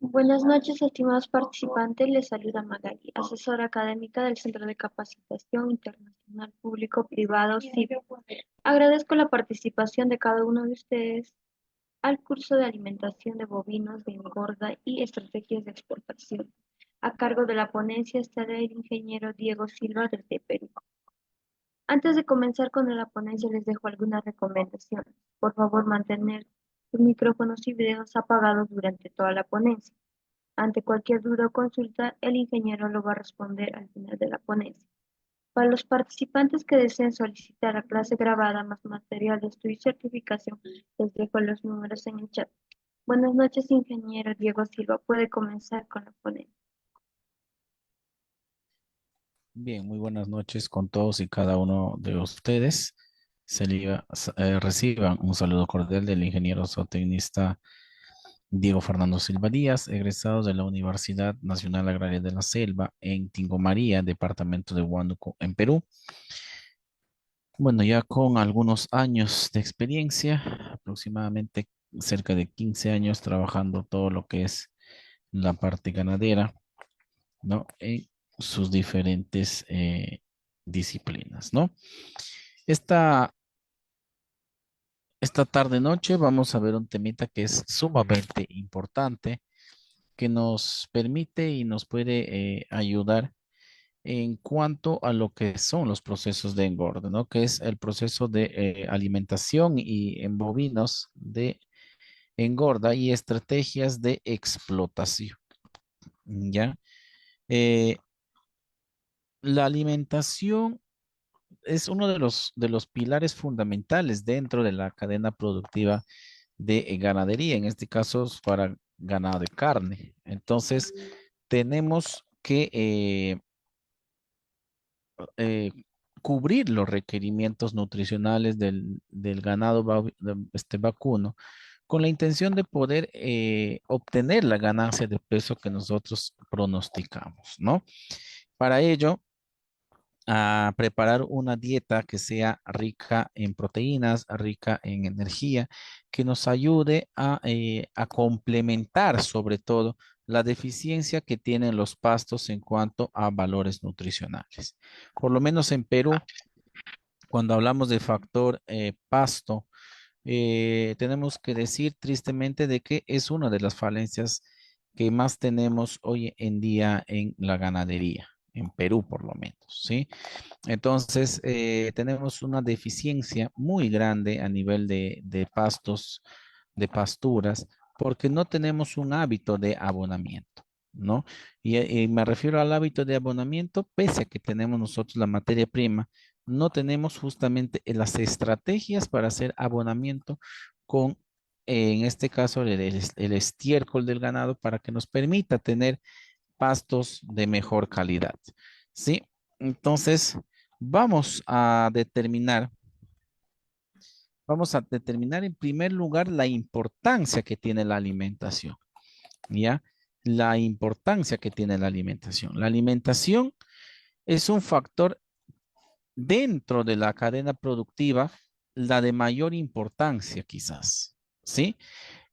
Buenas noches, estimados participantes. Les saluda Magali, asesora académica del Centro de Capacitación Internacional Público-Privado CIP. Agradezco la participación de cada uno de ustedes al curso de alimentación de bovinos de engorda y estrategias de exportación. A cargo de la ponencia estará el ingeniero Diego Silva desde Perú. Antes de comenzar con la ponencia, les dejo algunas recomendaciones. Por favor, mantener sus micrófonos y videos apagados durante toda la ponencia. Ante cualquier duda o consulta, el ingeniero lo va a responder al final de la ponencia. Para los participantes que deseen solicitar la clase grabada más material de estudio y certificación, les dejo los números en el chat. Buenas noches, ingeniero Diego Silva. Puede comenzar con la ponencia. Bien, muy buenas noches con todos y cada uno de ustedes. Reciban un saludo cordial del ingeniero zootecnista Diego Fernando Silva Díaz, egresado de la Universidad Nacional Agraria de la Selva en Tingo María, departamento de Huánuco, en Perú. Bueno, ya con algunos años de experiencia, aproximadamente cerca de 15 años trabajando todo lo que es la parte ganadera, ¿no? En sus diferentes disciplinas, ¿no? Esta, esta tarde noche vamos a ver un temita que es sumamente importante, que nos permite y nos puede ayudar en cuanto a lo que son los procesos de engorde, ¿no? Que es el proceso de alimentación y en bovinos de engorda y estrategias de explotación, ¿ya? Eh, la alimentación es uno de los pilares fundamentales dentro de la cadena productiva de ganadería, en este caso es para ganado de carne. Entonces, tenemos que eh, cubrir los requerimientos nutricionales del ganado vacuno con la intención de poder obtener la ganancia de peso que nosotros pronosticamos, ¿no? Para ello, a preparar una dieta que sea rica en proteínas, rica en energía, que nos ayude a complementar sobre todo la deficiencia que tienen los pastos en cuanto a valores nutricionales. Por lo menos en Perú, cuando hablamos de factor pasto, tenemos que decir tristemente de que es una de las falencias que más tenemos hoy en día en la ganadería, en Perú por lo menos, ¿sí? Entonces, tenemos una deficiencia muy grande a nivel de pastos, de pasturas, porque no tenemos un hábito de abonamiento, ¿no? Y me refiero al hábito de abonamiento, pese a que tenemos nosotros la materia prima, no tenemos justamente las estrategias para hacer abonamiento con, en este caso, el estiércol del ganado para que nos permita tener pastos de mejor calidad, ¿sí? Entonces, vamos a determinar, vamos a determinar en primer lugar la importancia que tiene la alimentación, ¿ya? La importancia que tiene la alimentación. La alimentación es un factor dentro de la cadena productiva, la de mayor importancia quizás, ¿sí?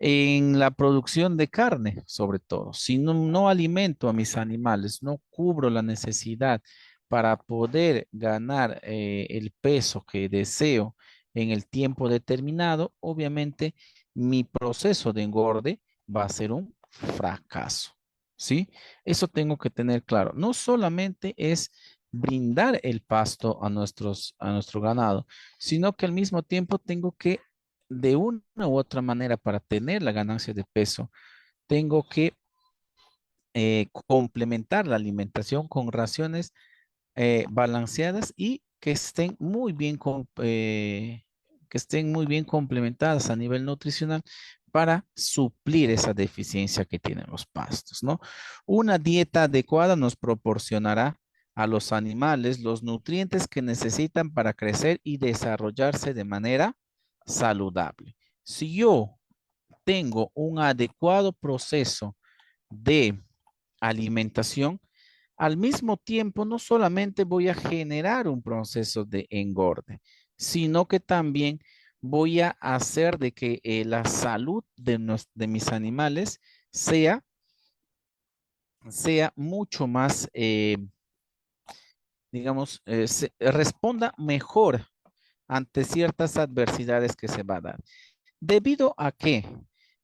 En la producción de carne, sobre todo. Si no alimento a mis animales, no cubro la necesidad para poder ganar el peso que deseo en el tiempo determinado, obviamente mi proceso de engorde va a ser un fracaso. ¿Sí? Eso tengo que tener claro. No solamente es brindar el pasto a nuestro ganado, sino que al mismo tiempo tengo que de una u otra manera, para tener la ganancia de peso, tengo que complementar la alimentación con raciones balanceadas y que estén muy bien complementadas a nivel nutricional para suplir esa deficiencia que tienen los pastos, ¿no? Una dieta adecuada nos proporcionará a los animales los nutrientes que necesitan para crecer y desarrollarse de manera saludable. Si yo tengo un adecuado proceso de alimentación, al mismo tiempo no solamente voy a generar un proceso de engorde, sino que también voy a hacer de que la salud de mis animales sea, sea mucho más, digamos, responda mejor ante ciertas adversidades que se va a dar. ¿Debido a qué?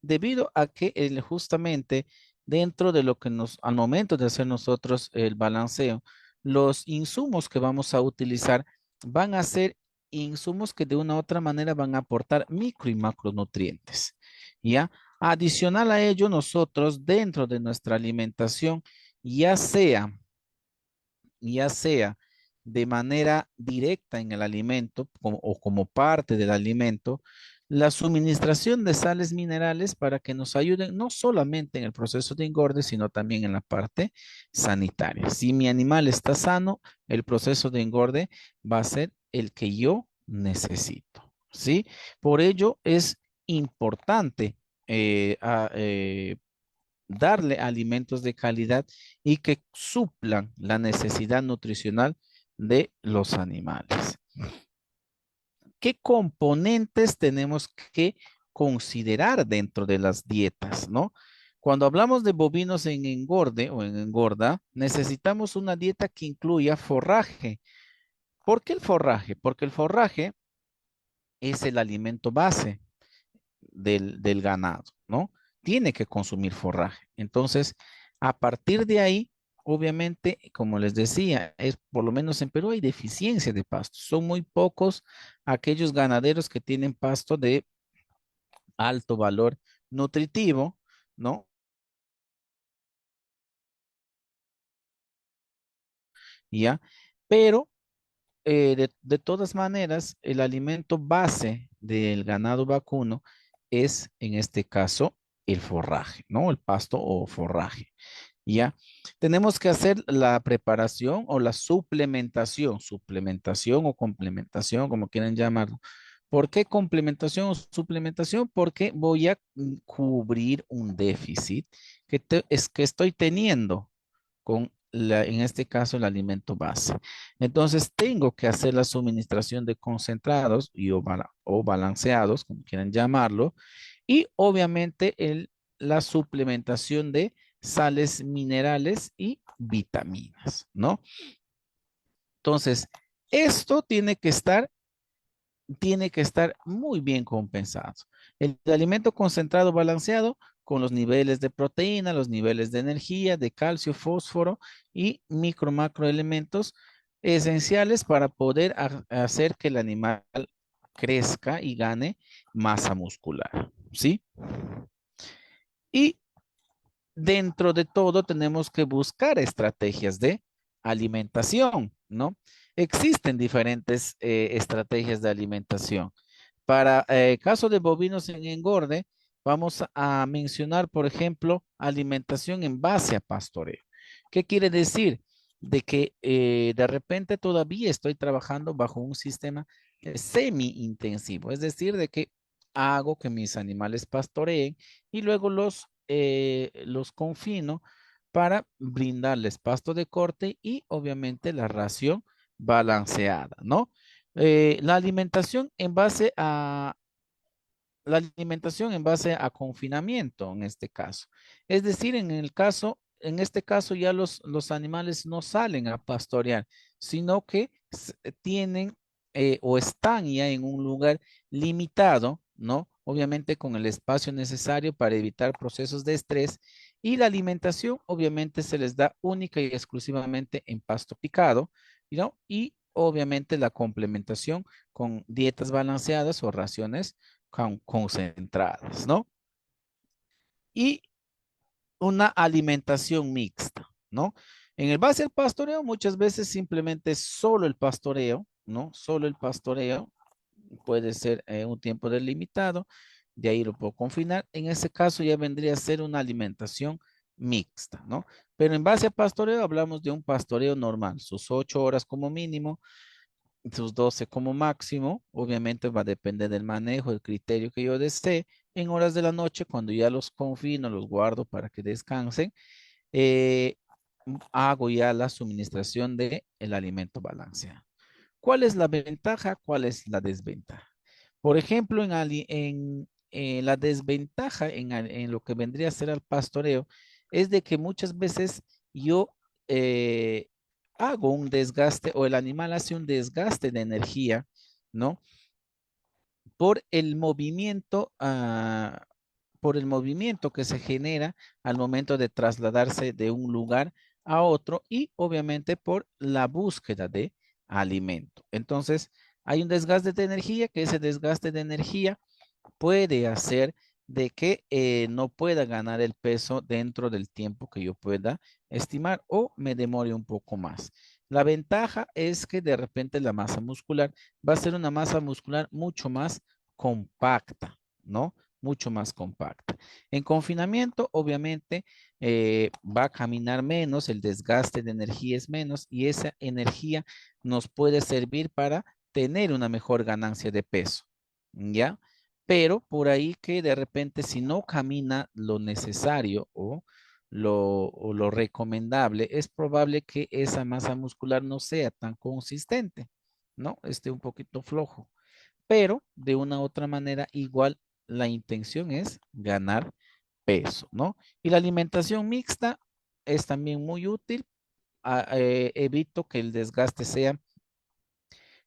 Debido a que justamente dentro de lo que al momento de hacer nosotros el balanceo, los insumos que vamos a utilizar van a ser insumos que de una u otra manera van a aportar micro y macronutrientes. ¿Ya? Adicional a ello, nosotros dentro de nuestra alimentación, ya sea ya sea de manera directa en el alimento o como parte del alimento, la suministración de sales minerales para que nos ayuden no solamente en el proceso de engorde, sino también en la parte sanitaria. Si mi animal está sano, el proceso de engorde va a ser el que yo necesito, ¿sí? Por ello es importante darle alimentos de calidad y que suplan la necesidad nutricional de los animales. ¿Qué componentes tenemos que considerar dentro de las dietas, no? Cuando hablamos de bovinos en engorde o en engorda, necesitamos una dieta que incluya forraje. ¿Por qué el forraje? Porque el forraje es el alimento base del ganado, ¿no? Tiene que consumir forraje. Entonces, a partir de ahí, obviamente, como les decía, es por lo menos en Perú hay deficiencia de pasto. Son muy pocos aquellos ganaderos que tienen pasto de alto valor nutritivo, ¿no? Ya, pero de todas maneras, el alimento base del ganado vacuno es, en este caso, el forraje, ¿no? El pasto o forraje. ¿Ya? Tenemos que hacer la preparación o la suplementación o complementación, como quieran llamarlo. ¿Por qué complementación o suplementación? Porque voy a cubrir un déficit es que estoy teniendo con en este caso, el alimento base. Entonces, tengo que hacer la suministración de concentrados o balanceados, como quieran llamarlo, y obviamente la suplementación de sales minerales y vitaminas, ¿no? Entonces, esto tiene que estar muy bien compensado. El alimento concentrado balanceado con los niveles de proteína, los niveles de energía, de calcio, fósforo y macroelementos esenciales para poder hacer que el animal crezca y gane masa muscular, ¿sí? Y dentro de todo tenemos que buscar estrategias de alimentación, ¿no? Existen diferentes estrategias de alimentación. Para caso de bovinos en engorde, vamos a mencionar, por ejemplo, alimentación en base a pastoreo. ¿Qué quiere decir? De que de repente todavía estoy trabajando bajo un sistema semi-intensivo, es decir, de que hago que mis animales pastoreen y luego los confino para brindarles pasto de corte y obviamente la ración balanceada, ¿no? La alimentación en base a la alimentación en base a confinamiento en este caso. Es decir, en este caso ya los animales no salen a pastorear, sino que tienen o están ya en un lugar limitado, ¿no? Obviamente con el espacio necesario para evitar procesos de estrés y la alimentación obviamente se les da única y exclusivamente en pasto picado, ¿no? Y obviamente la complementación con dietas balanceadas o raciones concentradas, ¿no? Y una alimentación mixta, ¿no? En el base al pastoreo, muchas veces simplemente solo el pastoreo, ¿no? Solo el pastoreo puede ser un tiempo delimitado, de ahí lo puedo confinar. En ese caso ya vendría a ser una alimentación mixta, ¿no? Pero en base a pastoreo hablamos de un pastoreo normal, sus 8 horas como mínimo, sus 12 como máximo. Obviamente va a depender del manejo, el criterio que yo desee. En horas de la noche, cuando ya los confino, los guardo para que descansen, eh, hago ya la suministración de el alimento balanceado. ¿Cuál es la ventaja? ¿Cuál es la desventaja? Por ejemplo, la desventaja en lo que vendría a ser al pastoreo es de que muchas veces yo eh, hago un desgaste o el animal hace un desgaste de energía, ¿no? Por el movimiento, por el movimiento que se genera al momento de trasladarse de un lugar a otro y obviamente por la búsqueda de alimento. Entonces, hay un desgaste de energía, que ese desgaste de energía puede hacer de que no pueda ganar el peso dentro del tiempo que yo pueda estimar o me demore un poco más. La ventaja es que de repente la masa muscular va a ser una masa muscular mucho más compacta, ¿no? Mucho más compacta. En confinamiento, obviamente, va a caminar menos, el desgaste de energía es menos y esa energía nos puede servir para tener una mejor ganancia de peso, ¿ya? Pero por ahí que de repente si no camina lo necesario o lo recomendable, es probable que esa masa muscular no sea tan consistente, ¿no? Esté un poquito flojo. Pero de una u otra manera, igual la intención es ganar peso, ¿no? Y la alimentación mixta es también muy útil. Evito que el desgaste sea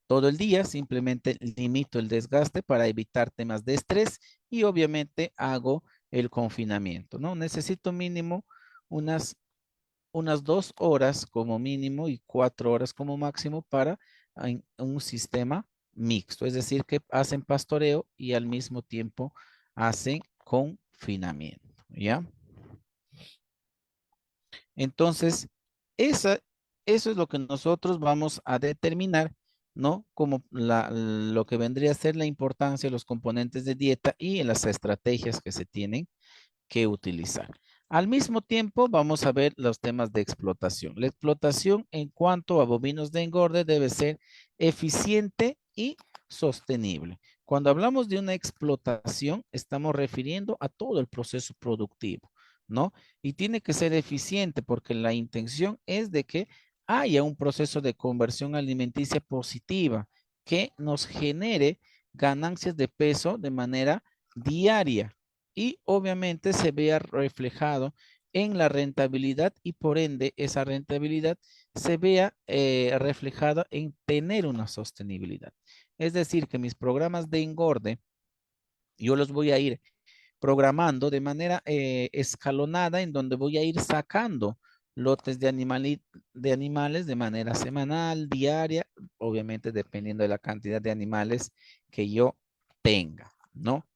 todo el día, simplemente limito el desgaste para evitar temas de estrés y obviamente hago el confinamiento, ¿no? Necesito mínimo unas, unas 2 horas como mínimo y 4 horas como máximo para un sistema mixto, es decir, que hacen pastoreo y al mismo tiempo hacen confinamiento, ¿ya? Entonces, esa, eso es lo que nosotros vamos a determinar, ¿no? Como lo que vendría a ser la importancia de los componentes de dieta y en las estrategias que se tienen que utilizar. Al mismo tiempo, vamos a ver los temas de explotación. La explotación en cuanto a bovinos de engorde debe ser eficiente y sostenible. Cuando hablamos de una explotación, estamos refiriendo a todo el proceso productivo, ¿no? Y tiene que ser eficiente porque la intención es de que haya un proceso de conversión alimenticia positiva que nos genere ganancias de peso de manera diaria y obviamente se vea reflejado en la rentabilidad y por ende esa rentabilidad se vea reflejada en tener una sostenibilidad. Es decir, que mis programas de engorde, yo los voy a ir programando de manera escalonada en donde voy a ir sacando lotes de animales de manera semanal, diaria, obviamente dependiendo de la cantidad de animales que yo tenga, ¿no?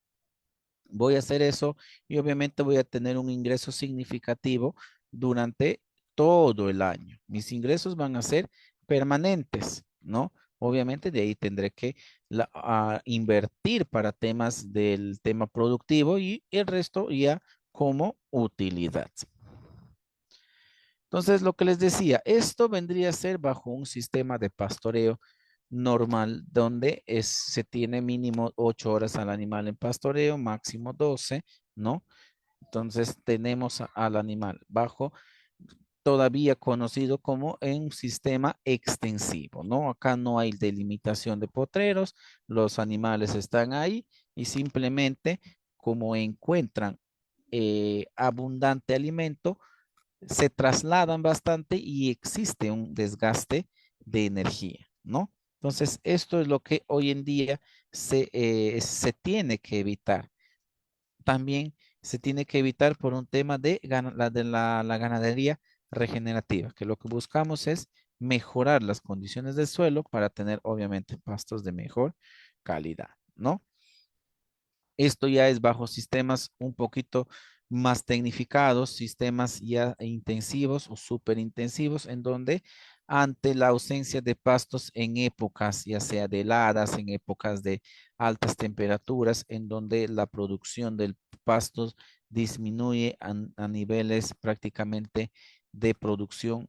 Voy a hacer eso y obviamente voy a tener un ingreso significativo durante todo el año. Mis ingresos van a ser permanentes, ¿no? Obviamente de ahí tendré que invertir para temas del tema productivo y el resto ya como utilidad. Entonces, lo que les decía, esto vendría a ser bajo un sistema de pastoreo normal, donde se tiene mínimo 8 horas al animal en pastoreo, máximo 12, ¿no? Entonces, tenemos al animal bajo, todavía conocido como en un sistema extensivo, ¿no? Acá no hay delimitación de potreros, los animales están ahí y simplemente como encuentran abundante alimento, se trasladan bastante y existe un desgaste de energía, ¿no? Entonces, esto es lo que hoy en día se tiene que evitar. También se tiene que evitar por un tema la ganadería regenerativa, que lo que buscamos es mejorar las condiciones del suelo para tener, obviamente, pastos de mejor calidad, ¿no? Esto ya es bajo sistemas un poquito más tecnificados, sistemas ya intensivos o súper intensivos, en donde ante la ausencia de pastos en épocas, ya sea de heladas, en épocas de altas temperaturas, en donde la producción del pasto disminuye a niveles prácticamente de producción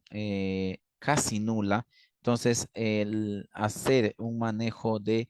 casi nula. Entonces, el hacer un manejo de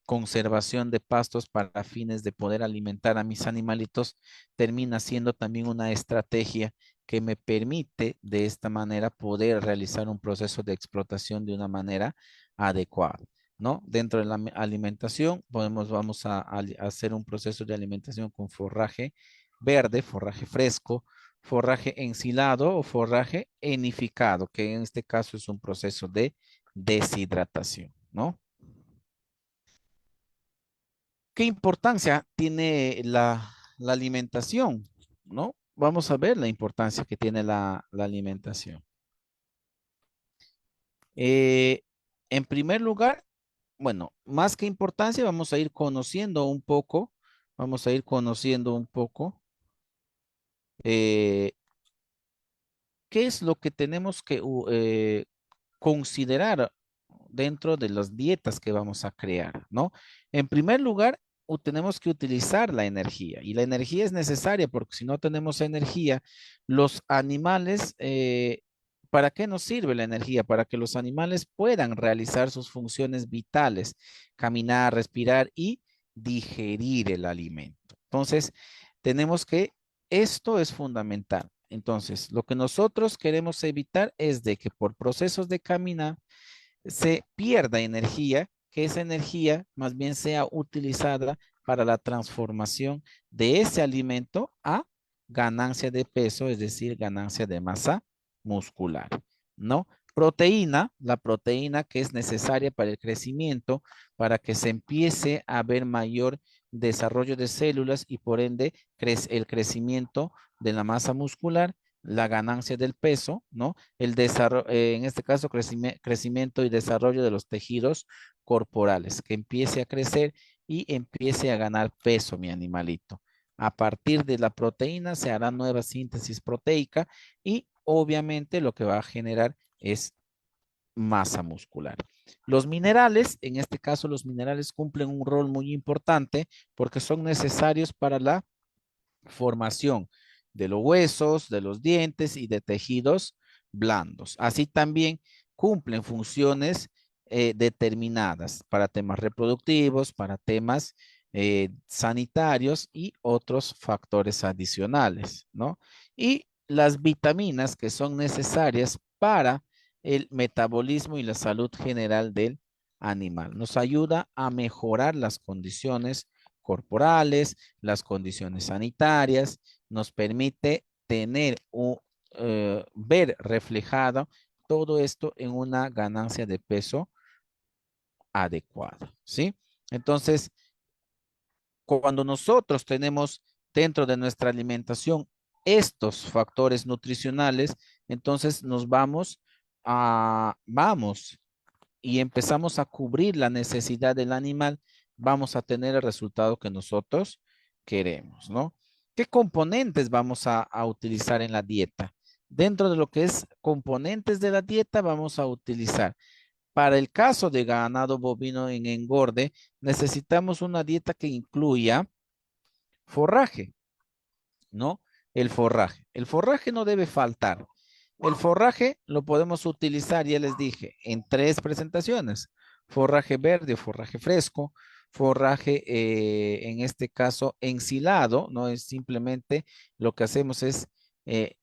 conservación de pastos para fines de poder alimentar a mis animalitos, termina siendo también una estrategia que me permite de esta manera poder realizar un proceso de explotación de una manera adecuada. ¿no? Dentro de la alimentación, vamos a hacer un proceso de alimentación con forraje verde, forraje fresco, forraje ensilado o forraje enificado, que en este caso es un proceso de deshidratación, ¿no? ¿Qué importancia tiene la alimentación? ¿No? Vamos a ver la importancia que tiene la alimentación. Eh, en primer lugar, bueno, más que importancia, vamos a ir conociendo un poco eh, qué es lo que tenemos que considerar dentro de las dietas que vamos a crear, ¿no? En primer lugar, tenemos que utilizar la energía y la energía es necesaria porque si no tenemos energía, los animales, ¿para qué nos sirve la energía? Para que los animales puedan realizar sus funciones vitales, caminar, respirar y digerir el alimento. Entonces, tenemos que, esto es fundamental. Entonces, lo que nosotros queremos evitar es de que por procesos de caminar se pierda energía, que esa energía más bien sea utilizada para la transformación de ese alimento a ganancia de peso, es decir, ganancia de masa muscular, ¿no? Proteína, la proteína que es necesaria para el crecimiento, para que se empiece a ver mayor desarrollo de células y por ende el crecimiento de la masa muscular, la ganancia del peso, ¿no? El desarrollo, en este caso, crecimiento y desarrollo de los tejidos corporales, que empiece a crecer y empiece a ganar peso mi animalito. A partir de la proteína se hará nueva síntesis proteica y obviamente lo que va a generar es masa muscular. Los minerales, en este caso los minerales cumplen un rol muy importante porque son necesarios para la formación de los huesos, de los dientes y de tejidos blandos. Así también cumplen funciones determinadas para temas reproductivos, para temas sanitarios y otros factores adicionales, ¿no? Y las vitaminas que son necesarias para el metabolismo y la salud general del animal. Nos ayuda a mejorar las condiciones corporales, las condiciones sanitarias, nos permite tener o ver reflejado todo esto en una ganancia de peso adecuada, ¿sí? Entonces, cuando nosotros tenemos dentro de nuestra alimentación estos factores nutricionales, entonces vamos y empezamos a cubrir la necesidad del animal, vamos a tener el resultado que nosotros queremos, ¿no? ¿Qué componentes vamos a utilizar en la dieta? Dentro de lo que es componentes de la dieta, vamos a utilizar. Para el caso de ganado bovino en engorde, necesitamos una dieta que incluya forraje, ¿no? El forraje. El forraje no debe faltar. El forraje lo podemos utilizar, ya les dije, en tres presentaciones. Forraje verde o forraje fresco, forraje, en este caso, ensilado, no es simplemente lo que hacemos es eh,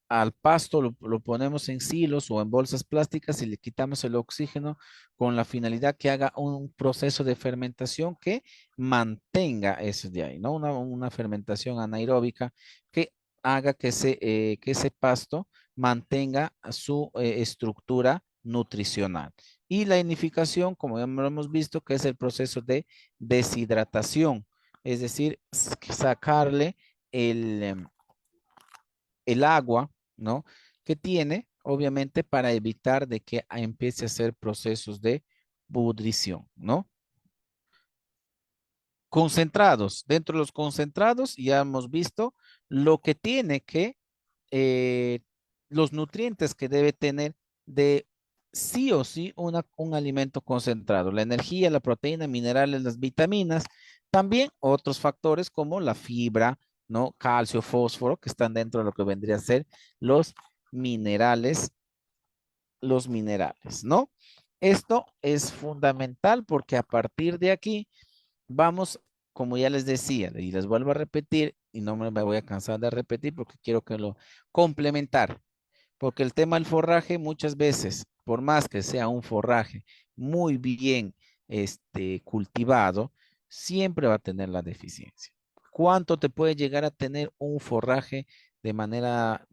al pasto lo ponemos en silos o en bolsas plásticas y le quitamos el oxígeno con la finalidad que haga un proceso de fermentación que mantenga eso de ahí, ¿no? Una fermentación anaeróbica que haga que ese pasto mantenga su estructura nutricional. Y la inificación, como ya lo hemos visto, que es el proceso de deshidratación, es decir, sacarle el agua, ¿no? Que tiene, obviamente, para evitar de que empiece a hacer procesos de pudrición, ¿no? Concentrados. Dentro de los concentrados ya hemos visto lo que tiene que, eh, los nutrientes que debe tener de sí o sí un alimento concentrado. La energía, la proteína, minerales, las vitaminas. También otros factores como la fibra, ¿no? Calcio, fósforo, que están dentro de lo que vendría a ser los minerales, ¿no? Esto es fundamental porque a partir de aquí vamos, como ya les decía, y les vuelvo a repetir, y no me voy a cansar de repetir porque quiero que lo complementar, porque el tema del forraje muchas veces, por más que sea un forraje muy bien cultivado, siempre va a tener la deficiencia. ¿Cuánto te puede llegar a tener un forraje de manera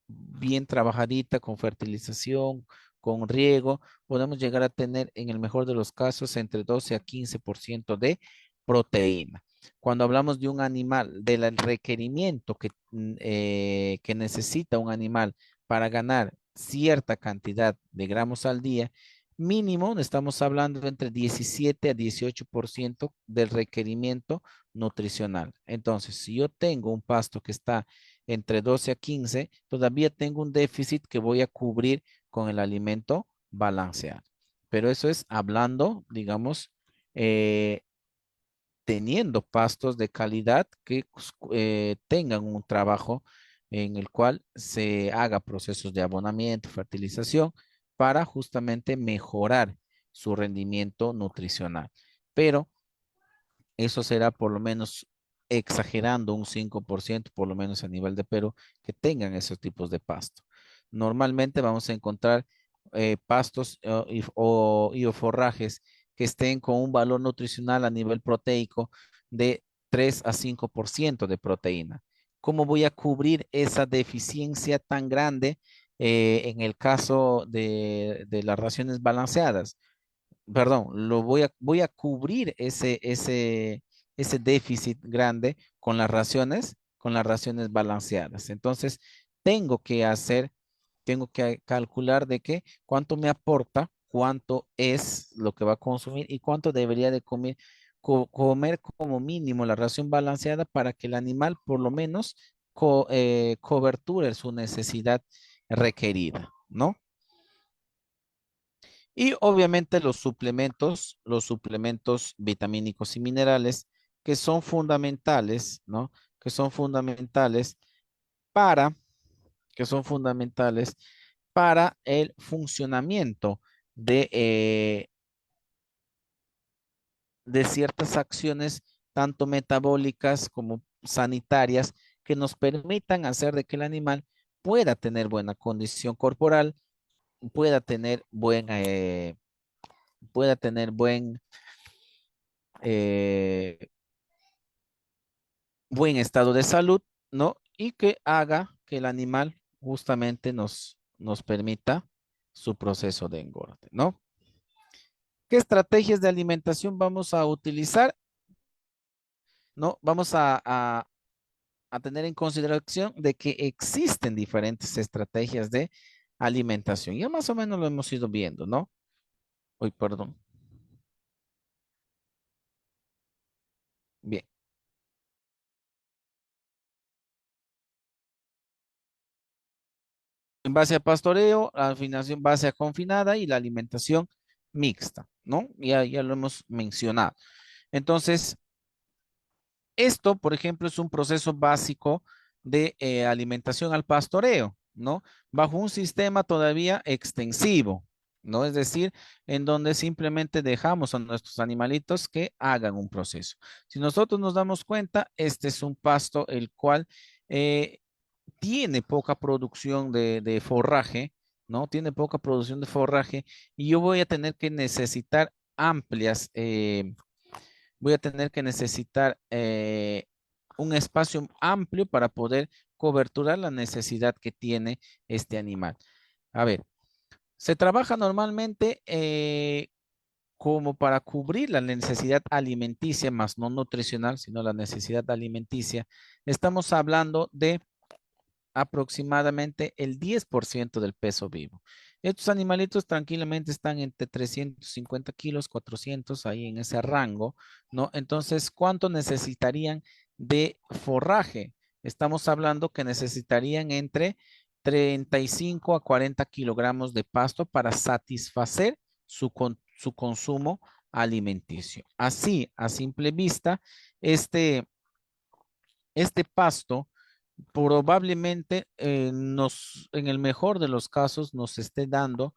bien trabajadita, con fertilización, con riego? Podemos llegar a tener, en el mejor de los casos, entre 12 a 15% de proteína. Cuando hablamos de un animal, del requerimiento que necesita un animal para ganar cierta cantidad de gramos al día, mínimo estamos hablando de entre 17 a 18% del requerimiento nutricional. Entonces, si yo tengo un pasto que está entre 12 a 15, todavía tengo un déficit que voy a cubrir con el alimento balanceado. Pero eso es hablando, digamos, eh, teniendo pastos de calidad que tengan un trabajo en el cual se haga procesos de abonamiento, fertilización, para justamente mejorar su rendimiento nutricional. Pero eso será por lo menos exagerando un 5%, por lo menos a nivel de Perú, que tengan esos tipos de pasto. Normalmente vamos a encontrar pastos y o forrajes que estén con un valor nutricional a nivel proteico de 3 a 5% de proteína. ¿Cómo voy a cubrir esa deficiencia tan grande en el caso de las raciones balanceadas? Perdón, voy a cubrir ese déficit grande con las raciones balanceadas. Entonces, tengo que hacer, tengo que calcular de qué, cuánto me aporta, cuánto es lo que va a consumir y cuánto debería de comer como mínimo la ración balanceada para que el animal por lo menos coberture su necesidad requerida, ¿no? Y obviamente los suplementos vitamínicos y minerales que son fundamentales, ¿no? Que son fundamentales para, que son fundamentales para el funcionamiento de ciertas acciones, tanto metabólicas como sanitarias, que nos permitan hacer de que el animal pueda tener buena condición corporal, pueda tener pueda tener eh, buen estado de salud, ¿no? Y que haga que el animal justamente nos permita su proceso de engorde, ¿no? ¿Qué estrategias de alimentación vamos a utilizar? ¿No? Vamos a tener en consideración de que existen diferentes estrategias de alimentación. Ya más o menos lo hemos ido viendo, ¿no? Uy, perdón. Bien. En base a pastoreo, la afinación base a confinada y la alimentación mixta, ¿no? Ya lo hemos mencionado. Entonces, esto, por ejemplo, es un proceso básico de alimentación al pastoreo, ¿no? Bajo un sistema todavía extensivo, ¿no? Es decir, en donde simplemente dejamos a nuestros animalitos que hagan un proceso. Si nosotros nos damos cuenta, este es un pasto el cual eh, tiene poca producción de forraje, ¿no? Tiene poca producción de forraje y yo voy a tener que necesitar amplias, voy a tener que necesitar un espacio amplio para poder coberturar la necesidad que tiene este animal. A ver, se trabaja normalmente como para cubrir la necesidad alimenticia, más no nutricional, sino la necesidad alimenticia. Estamos hablando de aproximadamente el 10% del peso vivo. Estos animalitos tranquilamente están entre 350 kilos, 400, ahí en ese rango, ¿no? Entonces, ¿cuánto necesitarían de forraje? Estamos hablando que necesitarían entre 35 a 40 kilogramos de pasto para satisfacer su consumo alimenticio. Así, a simple vista, este pasto probablemente en el mejor de los casos, nos esté dando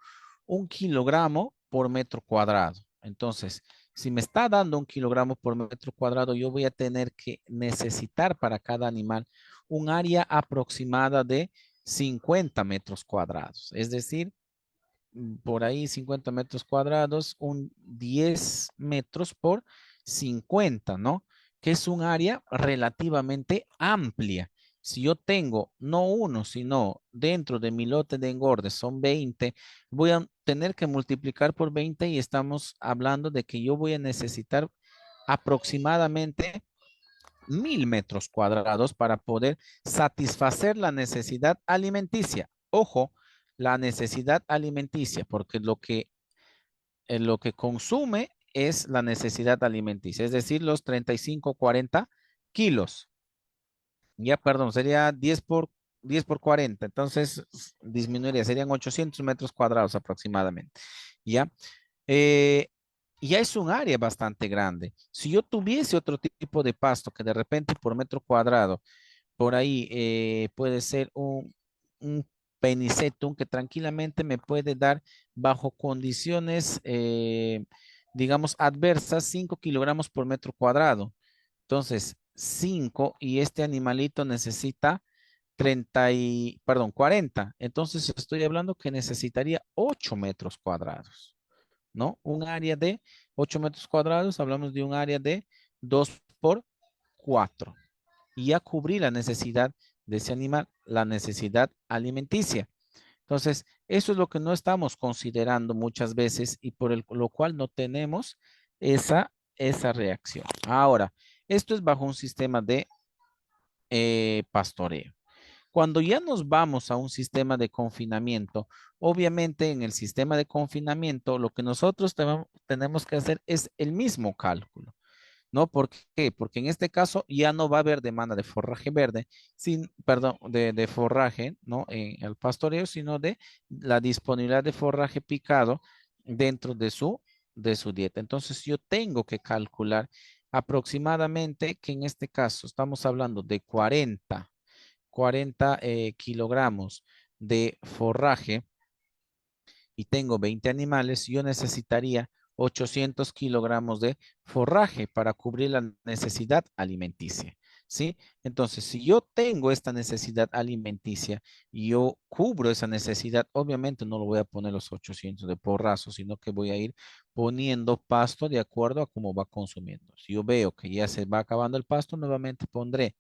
1 kilogramo por metro cuadrado. Entonces, si me está dando 1 kilogramo por metro cuadrado, yo voy a tener que necesitar para cada animal un área aproximada de 50 metros cuadrados. Es decir, por ahí 50 metros cuadrados, un 10 metros por 50, ¿no? Que es un área relativamente amplia. Si yo tengo no uno, sino dentro de mi lote de engorde son 20, voy a tener que multiplicar por 20 y estamos hablando de que yo voy a necesitar aproximadamente 1000 metros cuadrados para poder satisfacer la necesidad alimenticia. Ojo, la necesidad alimenticia, porque lo que consume es la necesidad alimenticia, es decir, los 35, 40 kilos. Ya, perdón, sería 10 por 40, entonces disminuiría, serían 800 metros cuadrados aproximadamente. ¿Ya? Eh, ya es un área bastante grande. Si yo tuviese otro tipo de pasto que de repente por metro cuadrado, por ahí puede ser un penicetum que tranquilamente me puede dar bajo condiciones, digamos, adversas, 5 kilogramos por metro cuadrado. Entonces, 5 y este animalito necesita 40. Entonces, estoy hablando que necesitaría 8 metros cuadrados. ¿No? Un área de 8 metros cuadrados, hablamos de un área de 2 por 4. Y ya cubrir la necesidad de ese animal, la necesidad alimenticia. Entonces, eso es lo que no estamos considerando muchas veces y lo cual no tenemos esa reacción. Ahora, esto es bajo un sistema de pastoreo. Cuando ya nos vamos a un sistema de confinamiento, obviamente en el sistema de confinamiento lo que nosotros tenemos que hacer es el mismo cálculo, ¿no? ¿Por qué? Porque en este caso ya no va a haber demanda de forraje verde, perdón, de forraje, ¿no? En el pastoreo, sino de la disponibilidad de forraje picado dentro de su dieta. Entonces yo tengo que calcular aproximadamente que en este caso estamos hablando de 40 kilogramos de forraje y tengo 20 animales, yo necesitaría 800 kilogramos de forraje para cubrir la necesidad alimenticia. ¿Sí? Entonces, si yo tengo esta necesidad alimenticia y yo cubro esa necesidad, obviamente no lo voy a poner los 800 de porrazo, sino que voy a ir poniendo pasto de acuerdo a cómo va consumiendo. Si yo veo que ya se va acabando el pasto, nuevamente pondré,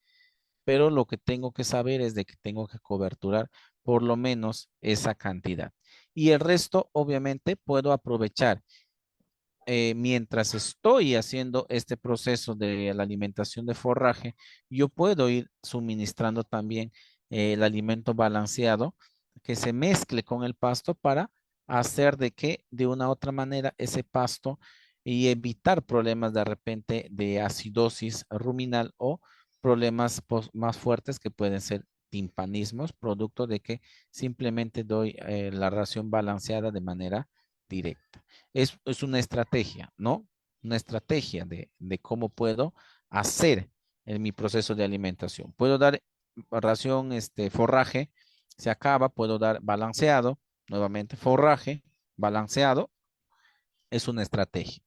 pero lo que tengo que saber es de que tengo que coberturar por lo menos esa cantidad. Y el resto, obviamente, puedo aprovechar. Mientras estoy haciendo este proceso de la alimentación de forraje, yo puedo ir suministrando también el alimento balanceado que se mezcle con el pasto para hacer de que de una u otra manera ese pasto y evitar problemas de repente de acidosis ruminal o problemas más fuertes que pueden ser timpanismos, producto de que simplemente doy la ración balanceada de manera directa. Es una estrategia, ¿no? Una estrategia de cómo puedo hacer en mi proceso de alimentación. Puedo dar ración, forraje, se acaba, puedo dar balanceado, nuevamente forraje, balanceado, es una estrategia.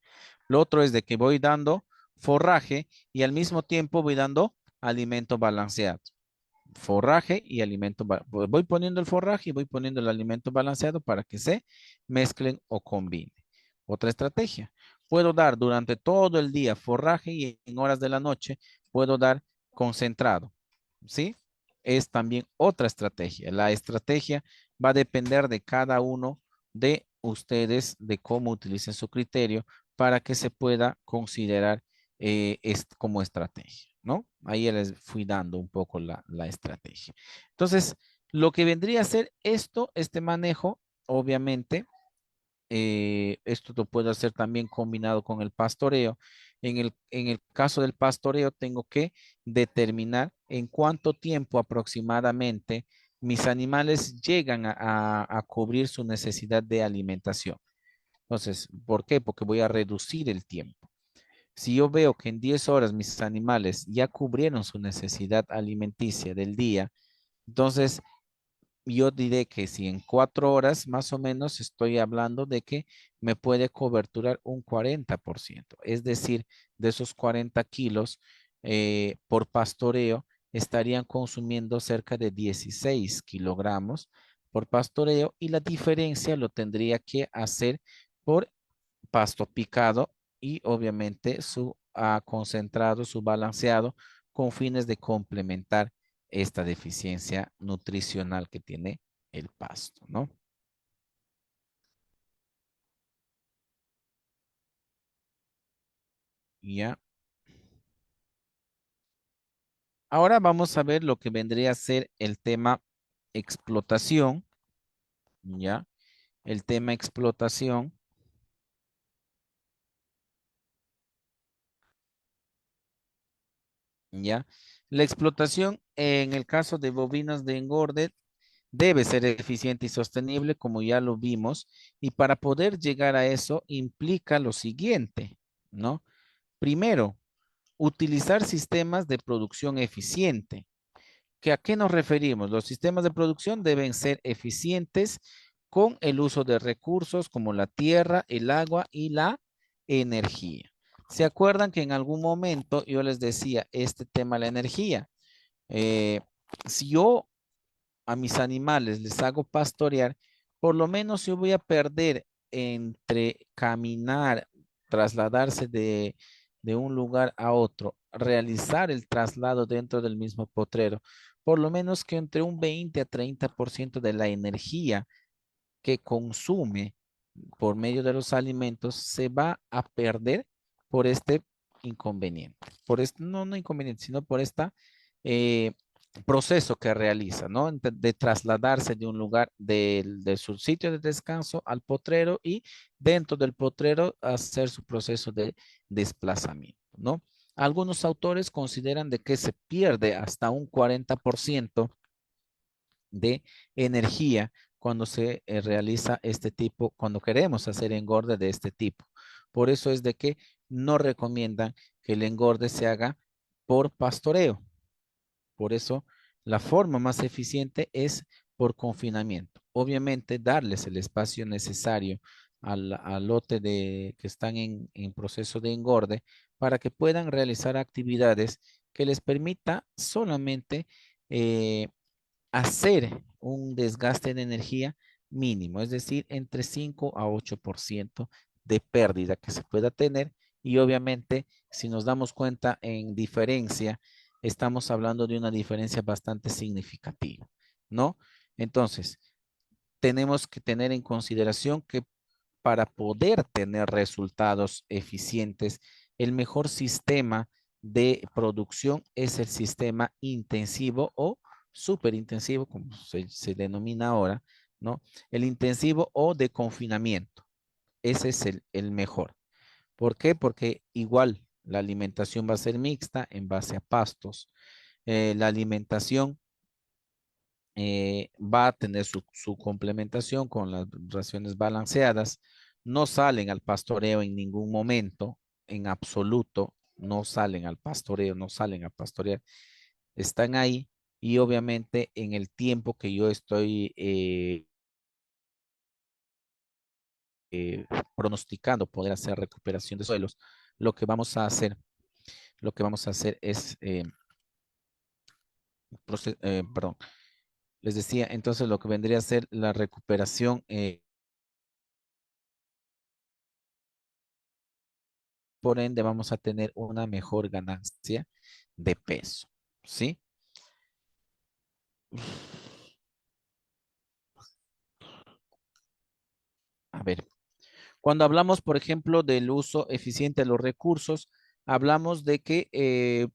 Lo otro es de que voy dando forraje y al mismo tiempo voy dando alimento balanceado. Forraje y alimento, voy poniendo el forraje y voy poniendo el alimento balanceado para que se mezclen o combinen. Otra estrategia, puedo dar durante todo el día forraje y en horas de la noche puedo dar concentrado, ¿sí? Es también otra estrategia. La estrategia va a depender de cada uno de ustedes, de cómo utilicen su criterio para que se pueda considerar como estrategia, ¿no? Ahí les fui dando un poco la estrategia. Entonces, lo que vendría a ser este manejo, obviamente, esto lo puedo hacer también combinado con el pastoreo. En el caso del pastoreo, tengo que determinar en cuánto tiempo aproximadamente mis animales llegan a cubrir su necesidad de alimentación. Entonces, ¿por qué? Porque voy a reducir el tiempo. Si yo veo que en 10 horas mis animales ya cubrieron su necesidad alimenticia del día, entonces yo diré que si en 4 horas más o menos estoy hablando de que me puede coberturar un 40%. Es decir, de esos 40 kilos por pastoreo estarían consumiendo cerca de 16 kilogramos por pastoreo y la diferencia lo tendría que hacer por pasto picado y obviamente su concentrado, su balanceado con fines de complementar esta deficiencia nutricional que tiene el pasto, ¿no? Ya. Ahora vamos a ver lo que vendría a ser el tema explotación, ¿ya? El tema explotación, ¿ya? La explotación en el caso de bovinos de engorde debe ser eficiente y sostenible, como ya lo vimos, y para poder llegar a eso implica lo siguiente, ¿no? Primero, utilizar sistemas de producción eficiente. ¿A qué nos referimos? Los sistemas de producción deben ser eficientes con el uso de recursos como la tierra, el agua y la energía. ¿Se acuerdan que en algún momento yo les decía este tema de la energía? Eh, si yo a mis animales les hago pastorear, por lo menos yo voy a perder entre caminar, trasladarse de un lugar a otro, realizar el traslado dentro del mismo potrero, por lo menos que entre un 20 a 30% de la energía que consume por medio de los alimentos se va a perder por este inconveniente, por este, no inconveniente, sino por esta eh, proceso que realiza, ¿no? De trasladarse de un lugar de su sitio de descanso al potrero y dentro del potrero hacer su proceso de desplazamiento, ¿no? Algunos autores consideran de que se pierde hasta un 40% de energía cuando se realiza este tipo, cuando queremos hacer engorde de este tipo. Por eso es de que no recomiendan que el engorde se haga por pastoreo. Por eso la forma más eficiente es por confinamiento. Obviamente darles el espacio necesario al lote que están en proceso de engorde para que puedan realizar actividades que les permita solamente hacer un desgaste de energía mínimo, es decir, entre 5 a 8% de pérdida que se pueda tener y obviamente si nos damos cuenta en diferencia, estamos hablando de una diferencia bastante significativa, ¿no? Entonces, tenemos que tener en consideración que para poder tener resultados eficientes, el mejor sistema de producción es el sistema intensivo o superintensivo, como se denomina ahora, ¿no? El intensivo o de confinamiento. Ese es el mejor. ¿Por qué? Porque igual la alimentación va a ser mixta en base a pastos. La alimentación va a tener su complementación con las raciones balanceadas. No salen al pastoreo en ningún momento, en absoluto, no salen al pastoreo, no salen a pastorear. Están ahí y obviamente en el tiempo que yo estoy pronosticando poder hacer recuperación de suelos, lo que vamos a hacer, lo que vamos a hacer es, perdón, les decía, entonces lo que vendría a ser la recuperación por ende vamos a tener una mejor ganancia de peso, ¿sí? A ver, cuando hablamos, por ejemplo, del uso eficiente de los recursos, hablamos de que,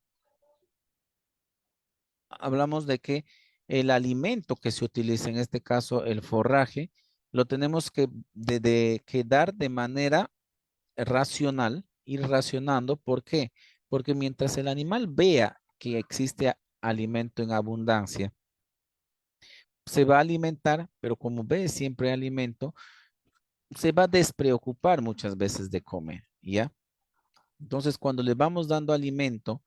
hablamos de que el alimento que se utiliza, en este caso el forraje, lo tenemos que dar de manera racional, ir racionando. ¿Por qué? Porque mientras el animal vea que existe alimento en abundancia, se va a alimentar, pero como ve siempre alimento, se va a despreocupar muchas veces de comer, ¿ya? Entonces, cuando le vamos dando alimento,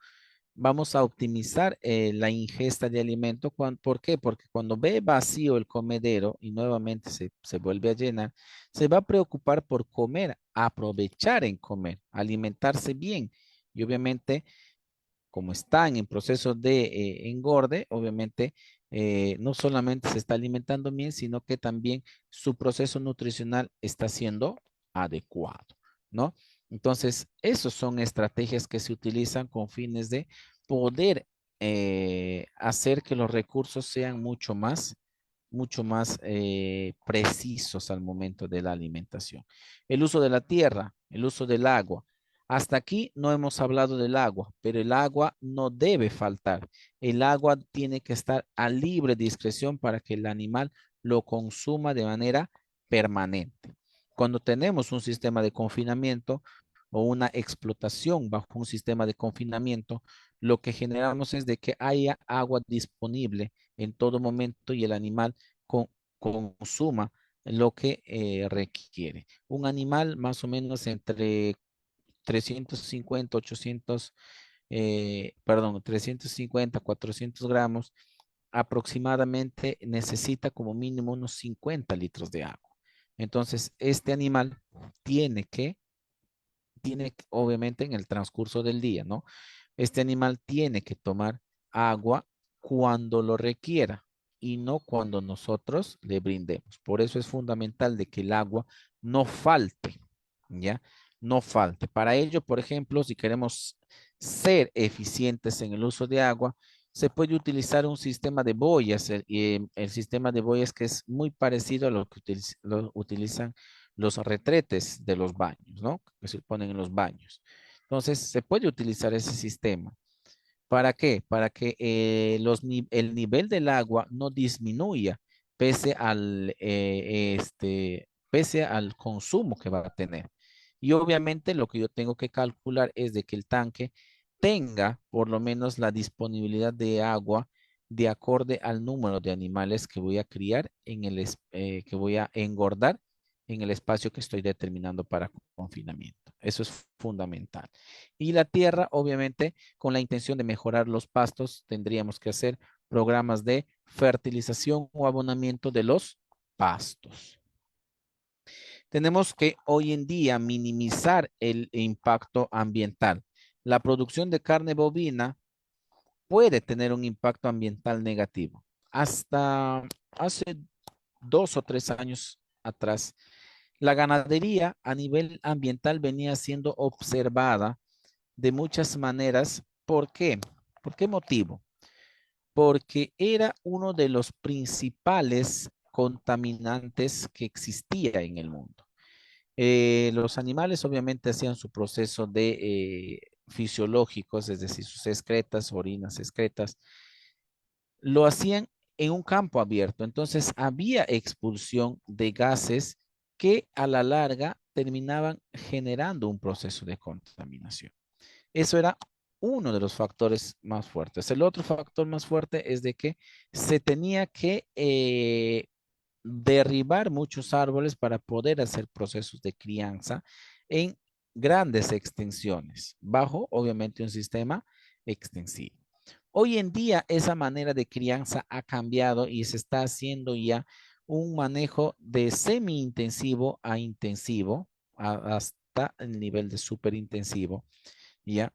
vamos a optimizar la ingesta de alimento. ¿Por qué? Porque cuando ve vacío el comedero y nuevamente se vuelve a llenar, se va a preocupar por comer, aprovechar en comer, alimentarse bien. Y obviamente como están en proceso de engorde, obviamente no solamente se está alimentando bien, sino que también su proceso nutricional está siendo adecuado, ¿no? Entonces, esas son estrategias que se utilizan con fines de poder hacer que los recursos sean mucho más precisos al momento de la alimentación. El uso de la tierra, el uso del agua. Hasta aquí no hemos hablado del agua, pero el agua no debe faltar. El agua tiene que estar a libre discreción para que el animal lo consuma de manera permanente. Cuando tenemos un sistema de confinamiento o una explotación bajo un sistema de confinamiento, lo que generamos es de que haya agua disponible en todo momento y el animal con- consuma lo que requiere. Un animal más o menos entre 350, 800, perdón, 350, 400 gramos aproximadamente necesita como mínimo unos 50 litros de agua. Entonces, este animal tiene que obviamente en el transcurso del día, ¿no? Este animal tiene que tomar agua cuando lo requiera y no cuando nosotros le brindemos. Por eso es fundamental de que el agua no falte, ¿ya? No falte. Para ello, por ejemplo, si queremos ser eficientes en el uso de agua, se puede utilizar un sistema de boyas, el sistema de boyas que es muy parecido a lo que lo utilizan los retretes de los baños, ¿no? Que se ponen en los baños. Entonces, se puede utilizar ese sistema. ¿Para qué? Para que el nivel del agua no disminuya pese al consumo que va a tener. Y obviamente lo que yo tengo que calcular es de que el tanque tenga por lo menos la disponibilidad de agua de acorde al número de animales que voy a criar que voy a engordar en el espacio que estoy determinando para confinamiento. Eso es fundamental. Y la tierra, obviamente, con la intención de mejorar los pastos, tendríamos que hacer programas de fertilización o abonamiento de los pastos. Tenemos que hoy en día minimizar el impacto ambiental. La producción de carne bovina puede tener un impacto ambiental negativo. Hasta hace 2 o 3 años atrás, la ganadería a nivel ambiental venía siendo observada de muchas maneras. ¿Por qué? ¿Por qué motivo? Porque era uno de los principales contaminantes que existía en el mundo. Los animales obviamente hacían su proceso de fisiológicos, es decir, sus excretas, orinas, excretas, lo hacían en un campo abierto. Entonces había expulsión de gases que a la larga terminaban generando un proceso de contaminación. Eso era uno de los factores más fuertes. El otro factor más fuerte es de que se tenía que derribar muchos árboles para poder hacer procesos de crianza en grandes extensiones, bajo obviamente un sistema extensivo. Hoy en día esa manera de crianza ha cambiado y se está haciendo ya un manejo de semi-intensivo a intensivo, hasta el nivel de súper intensivo, ¿ya?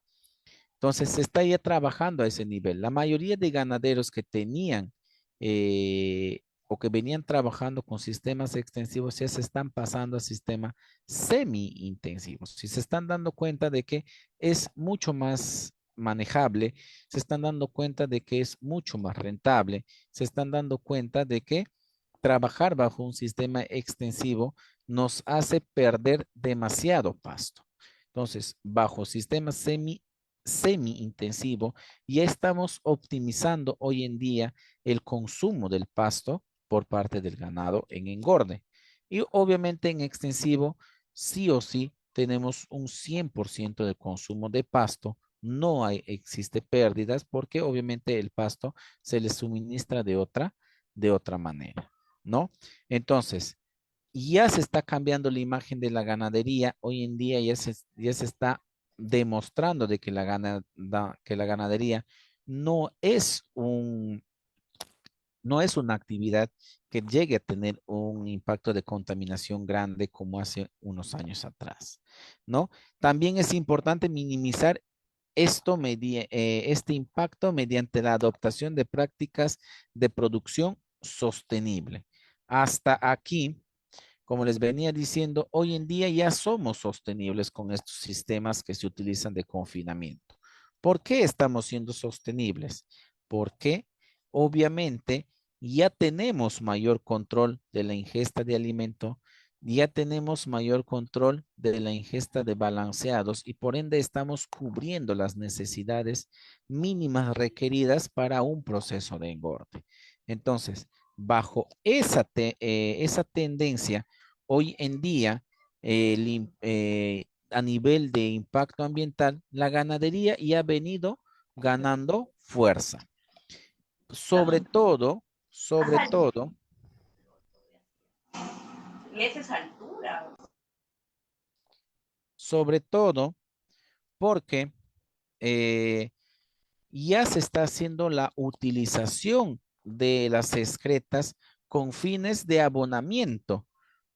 Entonces se está ya trabajando a ese nivel. La mayoría de ganaderos que tenían o que venían trabajando con sistemas extensivos ya se están pasando a sistemas semi-intensivos. Si se están dando cuenta de que es mucho más manejable, se están dando cuenta de que es mucho más rentable, se están dando cuenta de que trabajar bajo un sistema extensivo nos hace perder demasiado pasto. Entonces, bajo sistemas semi-intensivo, ya estamos optimizando hoy en día el consumo del pasto por parte del ganado en engorde. Y obviamente en extensivo, sí o sí, tenemos un 100% de consumo de pasto. No existe pérdidas porque obviamente el pasto se le suministra de otra manera, ¿no? Entonces, ya se está cambiando la imagen de la ganadería. Hoy en día ya se está demostrando de que que la ganadería no es no es una actividad que llegue a tener un impacto de contaminación grande como hace unos años atrás, ¿no? También es importante minimizar este impacto mediante la adoptación de prácticas de producción sostenible. Hasta aquí, como les venía diciendo, hoy en día ya somos sostenibles con estos sistemas que se utilizan de confinamiento. ¿Por qué estamos siendo sostenibles? Porque obviamente ya tenemos mayor control de la ingesta de alimento, ya tenemos mayor control de la ingesta de balanceados y por ende estamos cubriendo las necesidades mínimas requeridas para un proceso de engorde. Entonces, bajo esa tendencia, hoy en día, a nivel de impacto ambiental, la ganadería ya ha venido ganando fuerza. Sobre todo, sobre todo, sobre todo porque eh, ya se está haciendo la utilización de las excretas con fines de abonamiento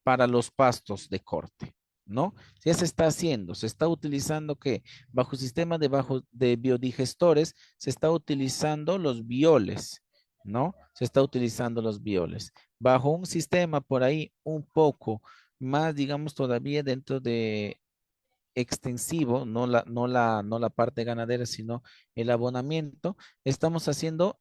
para los pastos de corte, ¿no? Ya se está haciendo, se está utilizando que bajo sistema de biodigestores se está utilizando los bioles, ¿no? Se está utilizando los bioles. Bajo un sistema por ahí un poco más, digamos, todavía dentro de extensivo, no la parte ganadera, sino el abonamiento, estamos haciendo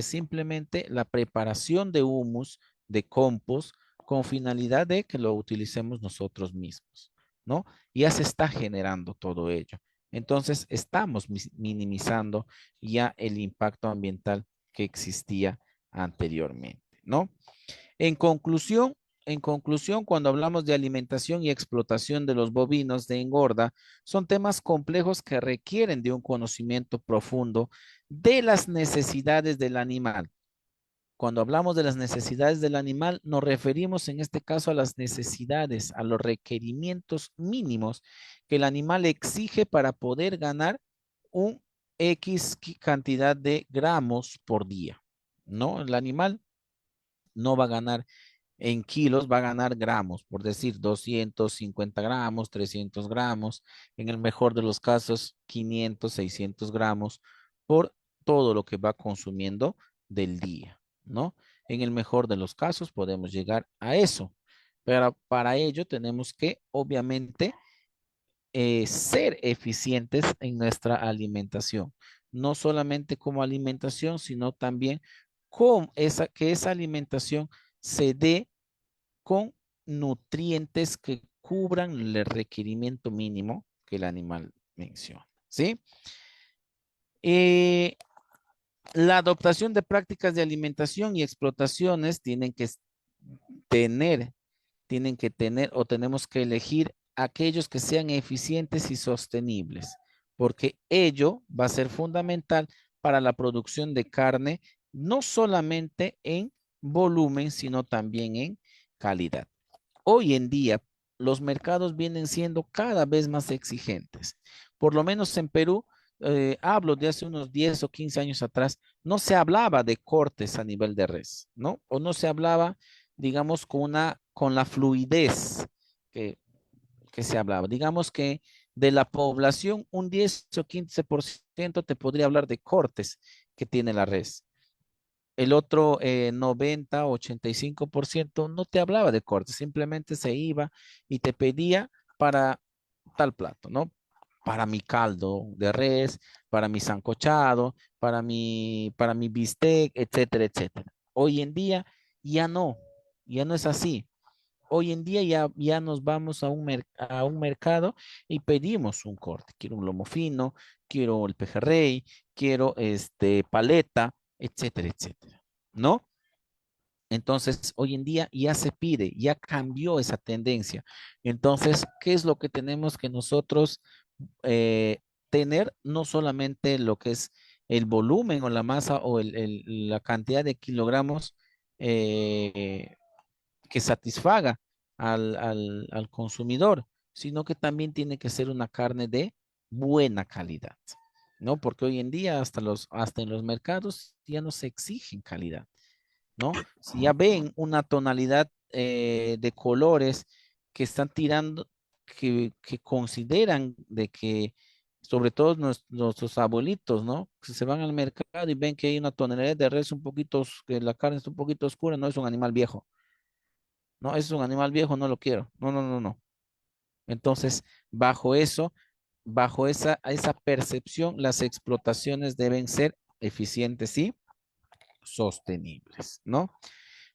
simplemente la preparación de humus, de compost, con finalidad de que lo utilicemos nosotros mismos, ¿no? Ya se está generando todo ello. Entonces, estamos minimizando ya el impacto ambiental que existía anteriormente, ¿no? En conclusión, cuando hablamos de alimentación y explotación de los bovinos de engorda, son temas complejos que requieren de un conocimiento profundo de las necesidades del animal. Cuando hablamos de las necesidades del animal, nos referimos en este caso a las necesidades, a los requerimientos mínimos que el animal exige para poder ganar un X cantidad de gramos por día, ¿no? El animal no va a ganar en kilos, va a ganar gramos, por decir 250 gramos, 300 gramos, en el mejor de los casos 500, 600 gramos por todo lo que va consumiendo del día, ¿no? En el mejor de los casos podemos llegar a eso, pero para ello tenemos que, obviamente, ser eficientes en nuestra alimentación, no solamente como alimentación, sino también que esa alimentación se dé con nutrientes que cubran el requerimiento mínimo que el animal menciona, ¿sí? Eh, la adoptación de prácticas de alimentación y explotaciones tener, tienen que tener o tenemos que elegir aquellos que sean eficientes y sostenibles, porque ello va a ser fundamental para la producción de carne, no solamente en volumen, sino también en calidad. Hoy en día, los mercados vienen siendo cada vez más exigentes. Por lo menos en Perú, hablo de hace unos 10 o 15 años atrás, no se hablaba de cortes a nivel de res, ¿no? O no se hablaba, digamos, con la fluidez que, que se hablaba. Digamos que de la población, un 10 o 15% te podría hablar de cortes que tiene la res. El otro 90, 85% no te hablaba de cortes, simplemente se iba y te pedía para tal plato, ¿no? Para mi caldo de res, para mi sancochado, para mi bistec, etcétera, etcétera. Hoy en día ya no es así. Hoy en día ya nos vamos a un mercado y pedimos un corte. Quiero un lomo fino, quiero el pejerrey, quiero paleta, etcétera, etcétera. ¿No? Entonces, hoy en día ya se pide, ya cambió esa tendencia. Entonces, ¿qué es lo que tenemos que nosotros eh, tener? No solamente lo que es el volumen o la masa o la cantidad de kilogramos eh, que satisfaga al consumidor, sino que también tiene que ser una carne de buena calidad, ¿no? Porque hoy en día hasta en los mercados ya no se exigen calidad, ¿no? Si ya ven una tonalidad de colores que están tirando, que consideran de que Sobre todo nuestros abuelitos, ¿no? Que se van al mercado y ven que hay una tonelada de res un poquito, que la carne está un poquito oscura, no es un animal viejo. No, es un animal viejo, no lo quiero. No, no, no, no. Entonces, bajo eso, bajo esa percepción, las explotaciones deben ser eficientes y sostenibles, ¿no?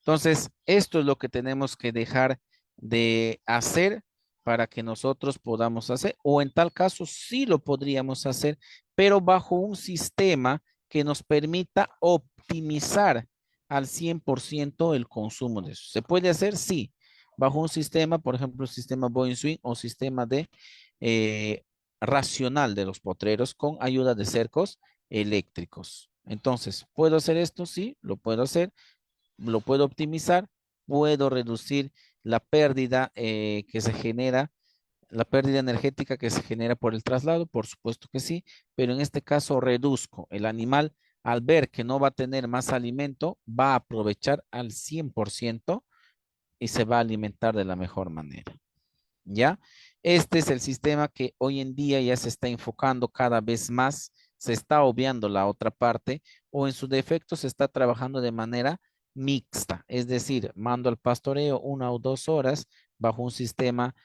Entonces, esto es lo que tenemos que dejar de hacer para que nosotros podamos hacer, o en tal caso sí lo podríamos hacer, pero bajo un sistema que nos permita optimizar al 100% el consumo de eso. ¿Se puede hacer? Sí, bajo un sistema, por ejemplo, sistema Boeing Swing o sistema de eh, racional de los potreros con ayuda de cercos eléctricos. Entonces, ¿puedo hacer esto? Sí, lo puedo hacer, lo puedo optimizar, puedo reducir la pérdida que se genera, la pérdida energética que se genera por el traslado, por supuesto que sí, pero en este caso reduzco. El animal, al ver que no va a tener más alimento, va a aprovechar al 100% y se va a alimentar de la mejor manera. ¿Ya? Este es el sistema que hoy en día ya se está enfocando cada vez más, se está obviando la otra parte o en su defecto se está trabajando de manera mixta, es decir, mando al pastoreo 1 o 2 horas bajo un sistema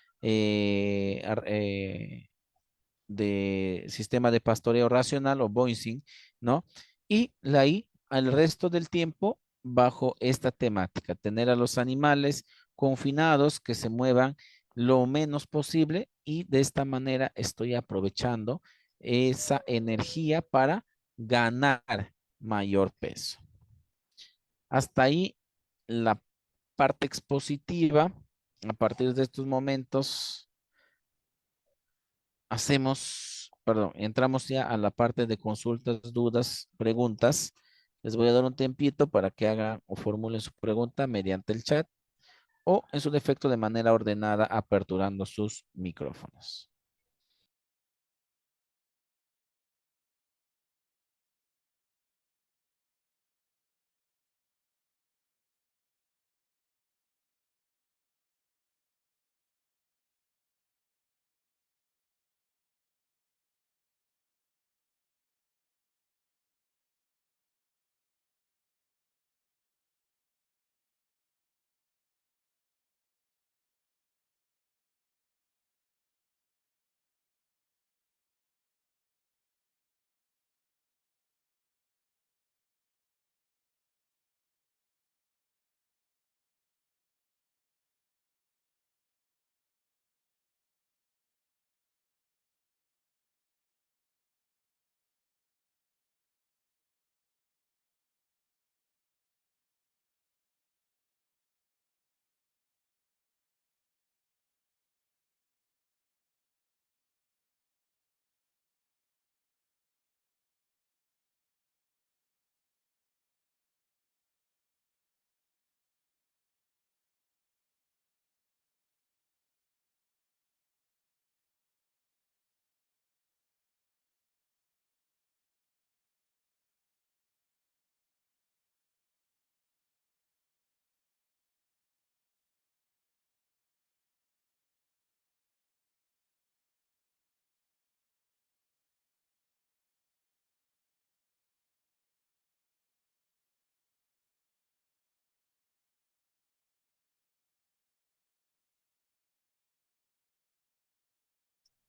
de sistema de pastoreo racional o voicing, ¿no? Y la ahí al resto del tiempo bajo esta temática, tener a los animales confinados que se muevan lo menos posible y de esta manera estoy aprovechando esa energía para ganar mayor peso. Hasta ahí la parte expositiva. A partir de estos momentos perdón, entramos ya a la parte de consultas, dudas, preguntas. Les voy a dar un tiempito para que hagan o formulen su pregunta mediante el chat o en su defecto de manera ordenada aperturando sus micrófonos.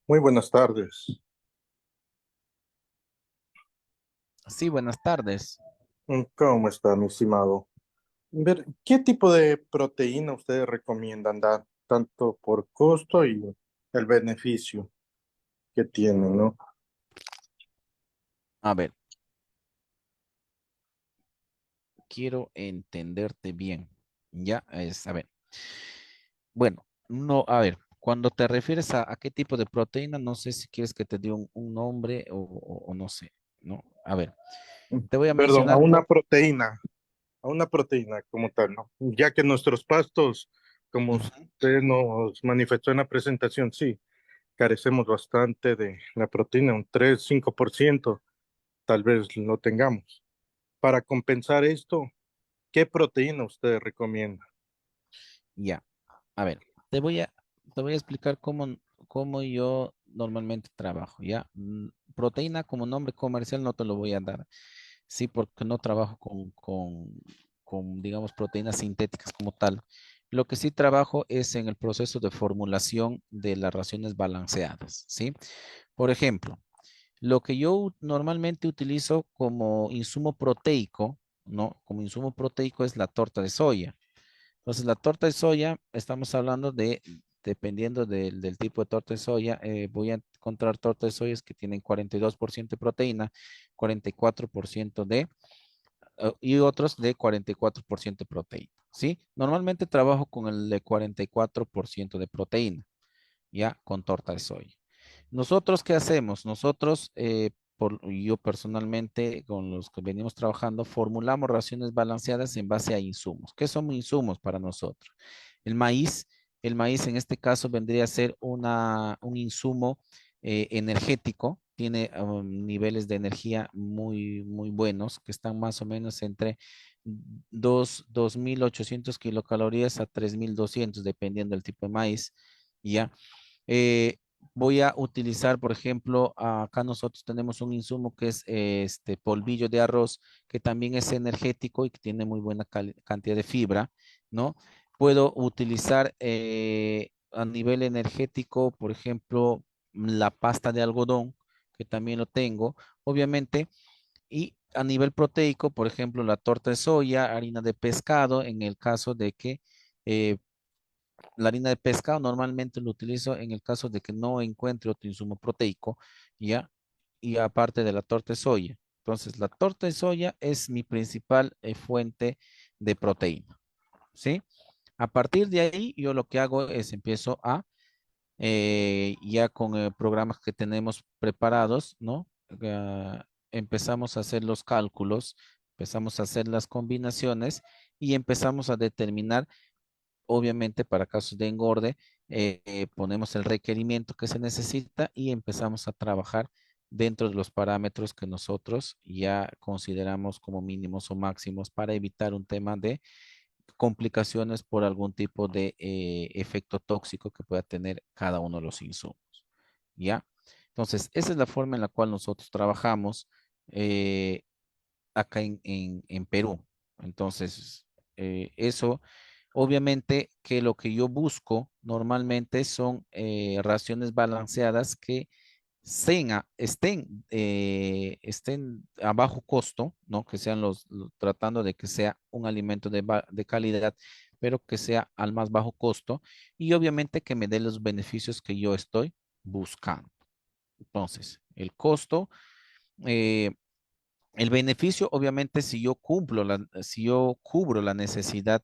Muy buenas tardes. Sí, buenas tardes. ¿Cómo está, mi estimado? Ver, ¿qué tipo de proteína ustedes recomiendan dar, tanto por costo y el beneficio que tiene, ¿no? A ver, quiero entenderte bien. Ya, a ver. Bueno, no, a ver, cuando te refieres a qué tipo de proteína, no sé si quieres que te dé un nombre o no sé, ¿no? A ver, te voy a Perdón, mencionar a una proteína como tal, ¿no? Ya que nuestros pastos, como Ujú. usted nos manifestó en la presentación, sí, carecemos bastante de la proteína, un 3-5% tal vez lo tengamos. Para compensar esto, ¿qué proteína usted recomienda? Ya, a ver, te voy a explicar cómo yo normalmente trabajo, ¿ya? Proteína como nombre comercial no te lo voy a dar, sí, porque no trabajo con, digamos, proteínas sintéticas como tal. Lo que sí trabajo es en el proceso de formulación de las raciones balanceadas, ¿sí? Por ejemplo, lo que yo normalmente utilizo como insumo proteico, ¿no? Como insumo proteico es la torta de soya. Entonces, la torta de soya, estamos hablando de, dependiendo del tipo de torta de soya, voy a encontrar tortas de soya que tienen 42% de proteína, 44% y otros de 44% de proteína, ¿sí? Normalmente trabajo con el de 44% de proteína, ya, con torta de soya. Nosotros, ¿qué hacemos? Nosotros, yo personalmente, con los que venimos trabajando, formulamos raciones balanceadas en base a insumos. ¿Qué son insumos para nosotros? El maíz, el maíz en este caso vendría a ser un insumo energético, tiene niveles de energía muy, muy buenos, que están más o menos entre 2.800 kilocalorías a 3.200, dependiendo del tipo de maíz, ¿ya? Eh, Voy a utilizar, por ejemplo, acá nosotros tenemos un insumo que es este polvillo de arroz, que también es energético y que tiene muy buena cantidad de fibra, ¿no? Puedo utilizar a nivel energético, por ejemplo, la pasta de algodón, que también lo tengo, obviamente, y a nivel proteico, por ejemplo, la torta de soya, harina de pescado, en el caso de que eh, la harina de pescado normalmente lo utilizo en el caso de que no encuentre otro insumo proteico, ¿ya? Y aparte de la torta de soya. Entonces, la torta de soya es mi principal fuente de proteína, ¿sí? A partir de ahí, yo lo que hago es empiezo ya con programas que tenemos preparados, ¿no? Empezamos a hacer los cálculos, empezamos a hacer las combinaciones y empezamos a determinar obviamente para casos de engorde, ponemos el requerimiento que se necesita y empezamos a trabajar dentro de los parámetros que nosotros ya consideramos como mínimos o máximos para evitar un tema de complicaciones por algún tipo de efecto tóxico que pueda tener cada uno de los insumos. ¿Ya? Entonces, esa es la forma en la cual nosotros trabajamos eh, acá en Perú. Entonces, eso, obviamente que lo que yo busco normalmente son raciones balanceadas que estén a bajo costo, ¿no? Que sean tratando de que sea un alimento de calidad, pero que sea al más bajo costo y obviamente que me dé los beneficios que yo estoy buscando. Entonces, el costo, eh, el beneficio, obviamente, si yo cubro la necesidad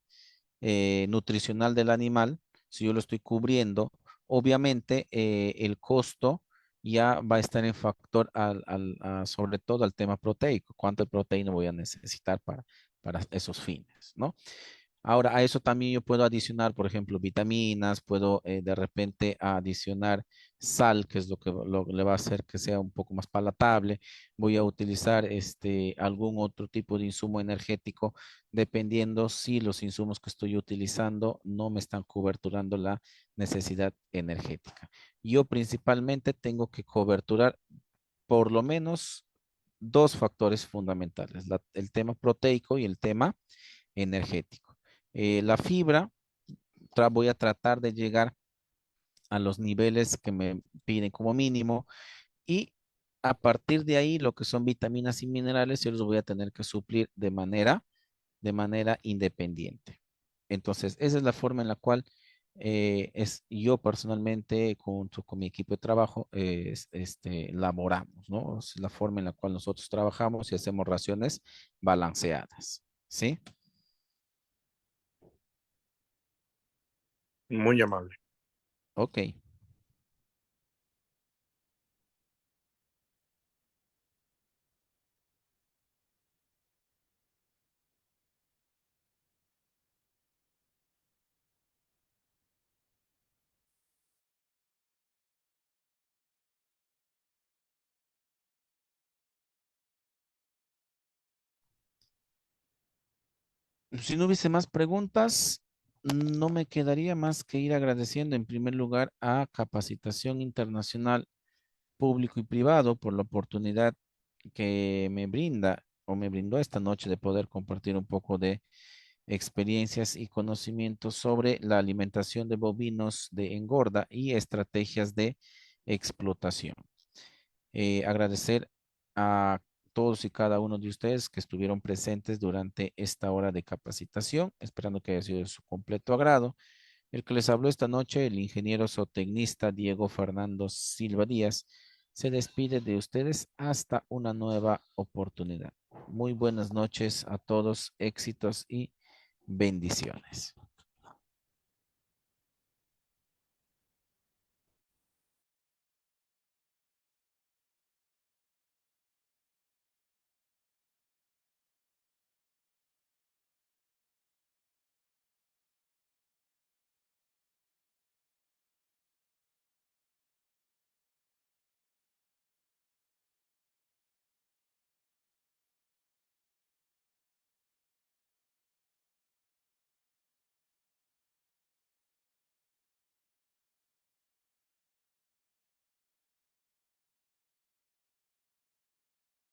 nutricional del animal, si yo lo estoy cubriendo, obviamente el costo ya va a estar en factor sobre todo al tema proteico, cuánto de proteína voy a necesitar para esos fines, ¿no? Ahora, a eso también yo puedo adicionar, por ejemplo, vitaminas, puedo de repente adicionar sal, que es lo que le va a hacer que sea un poco más palatable. Voy a utilizar algún otro tipo de insumo energético, dependiendo si los insumos que estoy utilizando no me están coberturando la necesidad energética. Yo principalmente tengo que coberturar por lo menos dos factores fundamentales, el tema proteico y el tema energético. La fibra, voy a tratar de llegar a los niveles que me piden como mínimo y a partir de ahí lo que son vitaminas y minerales yo los voy a tener que suplir de manera independiente. Entonces, esa es la forma en la cual yo personalmente junto con mi equipo de trabajo laboramos, ¿no? Es la forma en la cual nosotros trabajamos y hacemos raciones balanceadas, ¿sí? Muy amable. Ok. Si no hubiese más preguntas, no me quedaría más que ir agradeciendo en primer lugar a Capacitación Internacional público y privado por la oportunidad que me brinda o me brindó esta noche de poder compartir un poco de experiencias y conocimientos sobre la alimentación de bovinos de engorda y estrategias de explotación. Agradecer a todos y cada uno de ustedes que estuvieron presentes durante esta hora de capacitación, esperando que haya sido de su completo agrado. El que les habló esta noche, el ingeniero zootecnista Diego Fernando Silva Díaz, se despide de ustedes hasta una nueva oportunidad. Muy buenas noches a todos, éxitos y bendiciones.